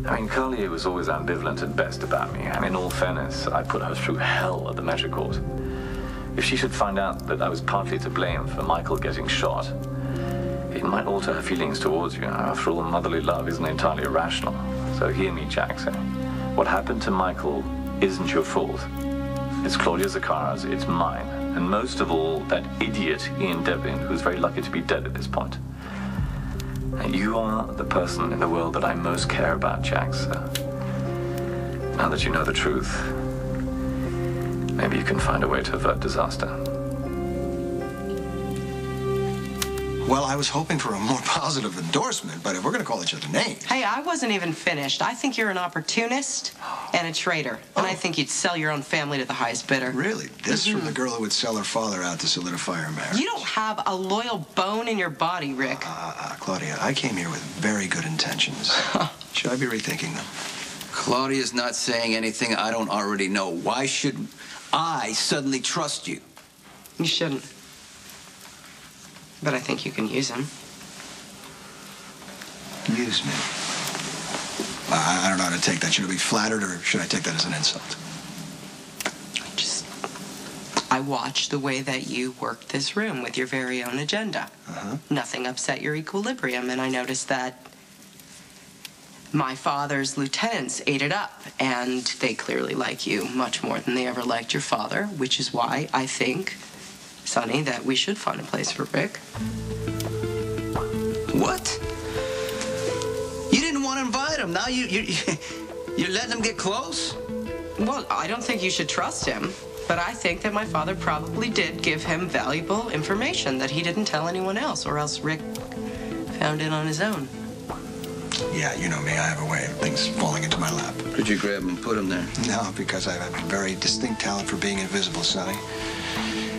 I mean, Carlier was always ambivalent at best about me, and in all fairness, I put her through hell at the Measure Court. If she should find out that I was partly to blame for Michael getting shot, it might alter her feelings towards you. After all, motherly love isn't entirely irrational. So hear me, Jackson. What happened to Michael isn't your fault. It's Claudia Zacchara's, it's mine. And most of all, that idiot Ian Devlin, who's very lucky to be dead at this point. You are the person in the world that I most care about, Jax. Now that you know the truth, maybe you can find a way to avert disaster. Well, I was hoping for a more positive endorsement, but if we're going to call each other names... Hey, I wasn't even finished. I think you're an opportunist and a traitor. And I think you'd sell your own family to the highest bidder. Really? This from the girl who would sell her father out to solidify her marriage? You don't have a loyal bone in your body, Rick. Claudia, I came here with very good intentions. Should I be rethinking them? Claudia's not saying anything I don't already know. Why should I suddenly trust you? You shouldn't. But I think you can use him. Use me? I don't know how to take that. Should I be flattered, or should I take that as an insult? I watched the way that you worked this room with your very own agenda. Nothing upset your equilibrium, and I noticed that my father's lieutenants ate it up, and they clearly like you much more than they ever liked your father, which is why I think, Sonny, that we should find a place for Rick. What? You didn't want to invite him. Now you're letting him get close? Well, I don't think you should trust him, but I think that my father probably did give him valuable information that he didn't tell anyone else, or else Rick found it on his own. Yeah, you know me. I have a way of things falling into my lap. Could you grab him and put him there? No, because I have a very distinct talent for being invisible, Sonny.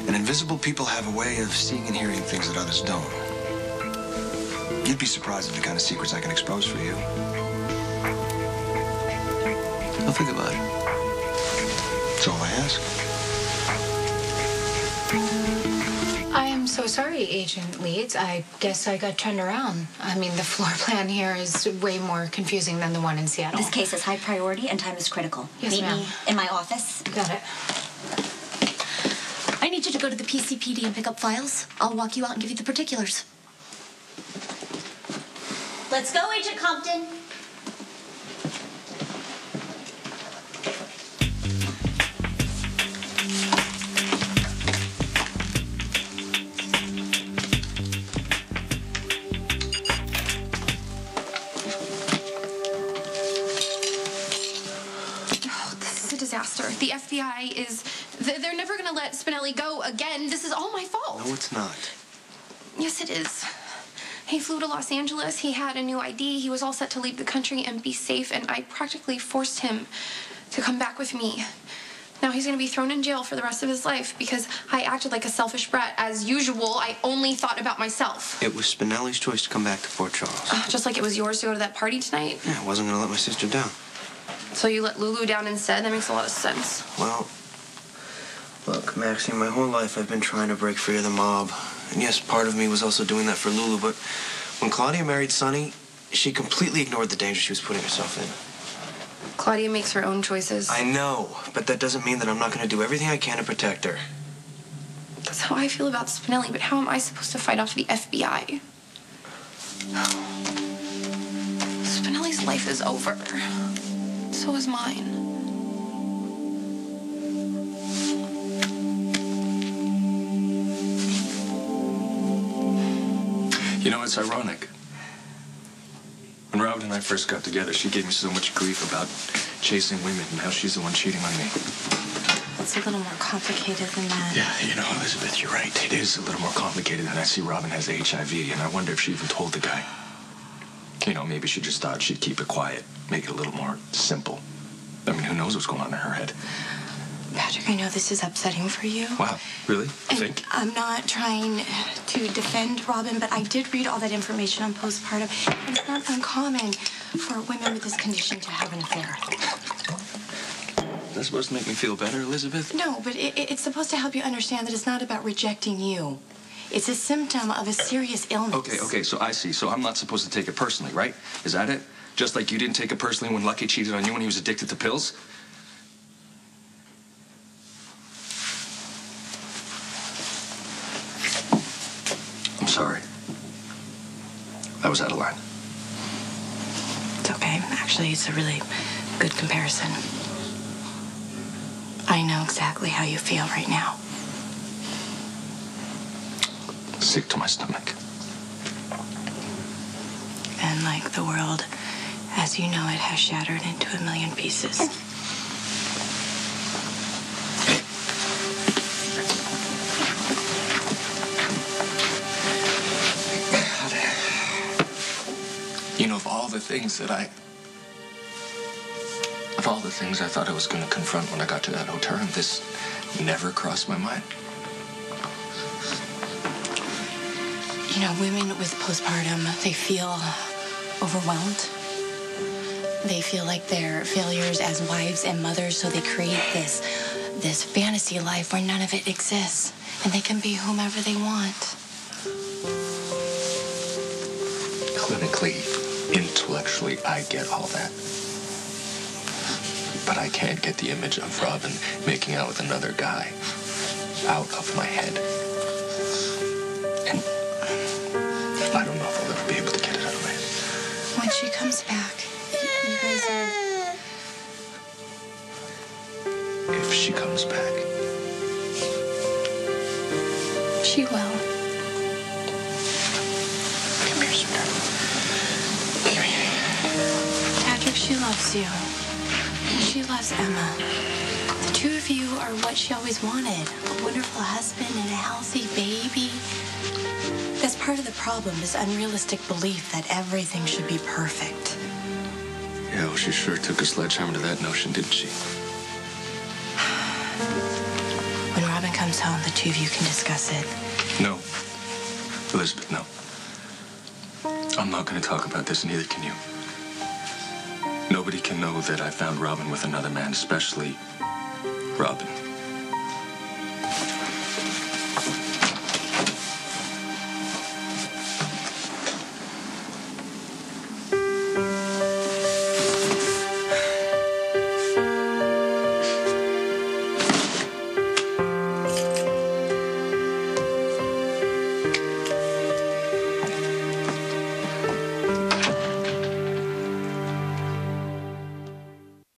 And invisible people have a way of seeing and hearing things that others don't. You'd be surprised at the kind of secrets I can expose for you. I'll think about it. That's all I ask. I am so sorry, Agent Leeds. I guess I got turned around. I mean, the floor plan here is way more confusing than the one in Seattle. This case is high priority and time is critical. Yes, ma'am. Meet me in my office. Got it. I need you to go to the PCPD and pick up files. I'll walk you out and give you the particulars. Let's go, Agent Compton. Disaster. The FBI is... They're never going to let Spinelli go again. This is all my fault. No, it's not. Yes, it is. He flew to Los Angeles. He had a new ID. He was all set to leave the country and be safe, and I practically forced him to come back with me. Now he's going to be thrown in jail for the rest of his life because I acted like a selfish brat. As usual, I only thought about myself. It was Spinelli's choice to come back to Fort Charles. Just like it was yours to go to that party tonight? Yeah, I wasn't going to let my sister down. So you let Lulu down instead? That makes a lot of sense. Well, look, Maxine, my whole life I've been trying to break free of the mob. And yes, part of me was also doing that for Lulu, but when Claudia married Sonny, she completely ignored the danger she was putting herself in. Claudia makes her own choices. I know, but that doesn't mean that I'm not going to do everything I can to protect her. That's how I feel about Spinelli, but how am I supposed to fight off the FBI? Spinelli's life is over. So is mine. You know, it's ironic. When Robin and I first got together, she gave me so much grief about chasing women, and now she's the one cheating on me. It's a little more complicated than that. Yeah, you know, Elizabeth, you're right. It is a little more complicated than I see Robin has HIV, and I wonder if she even told the guy. You know, maybe she just thought she'd keep it quiet, make it a little more simple. I mean, who knows what's going on in her head? Patrick, I know this is upsetting for you. Wow, really? You And think? I'm not trying to defend Robin, but I did read all that information on postpartum. It's not uncommon for women with this condition to have an affair. Is that supposed to make me feel better, Elizabeth? No, but it's supposed to help you understand that it's not about rejecting you. It's a symptom of a serious illness. Okay, so I see. So I'm not supposed to take it personally, right? Is that it? Just like you didn't take it personally when Lucky cheated on you when he was addicted to pills? I'm sorry. I was out of line. It's okay. Actually, it's a really good comparison. I know exactly how you feel right now. Sick to my stomach. And like the world, as you know it, has shattered into a million pieces. You know, of all the things I thought I was going to confront when I got to that hotel room, this never crossed my mind. You know, women with postpartum, they feel overwhelmed. They feel like they're failures as wives and mothers, so they create this fantasy life where none of it exists, and they can be whomever they want. Clinically, intellectually, I get all that. But I can't get the image of Robin making out with another guy out of my head. And I don't know if I'll ever be able to get it out of my head. When she comes back, you guys are... If she comes back. She will. Come here, sweetheart. Come here. Patrick, she loves you. She loves Emma. The two of you are what she always wanted. A wonderful husband and a healthy baby. That's part of the problem, this unrealistic belief that everything should be perfect. Yeah, well, she sure took a sledgehammer to that notion, didn't she? When Robin comes home, the two of you can discuss it. No. Elizabeth, no. I'm not going to talk about this, and neither can you. Nobody can know that I found Robin with another man, especially Robin.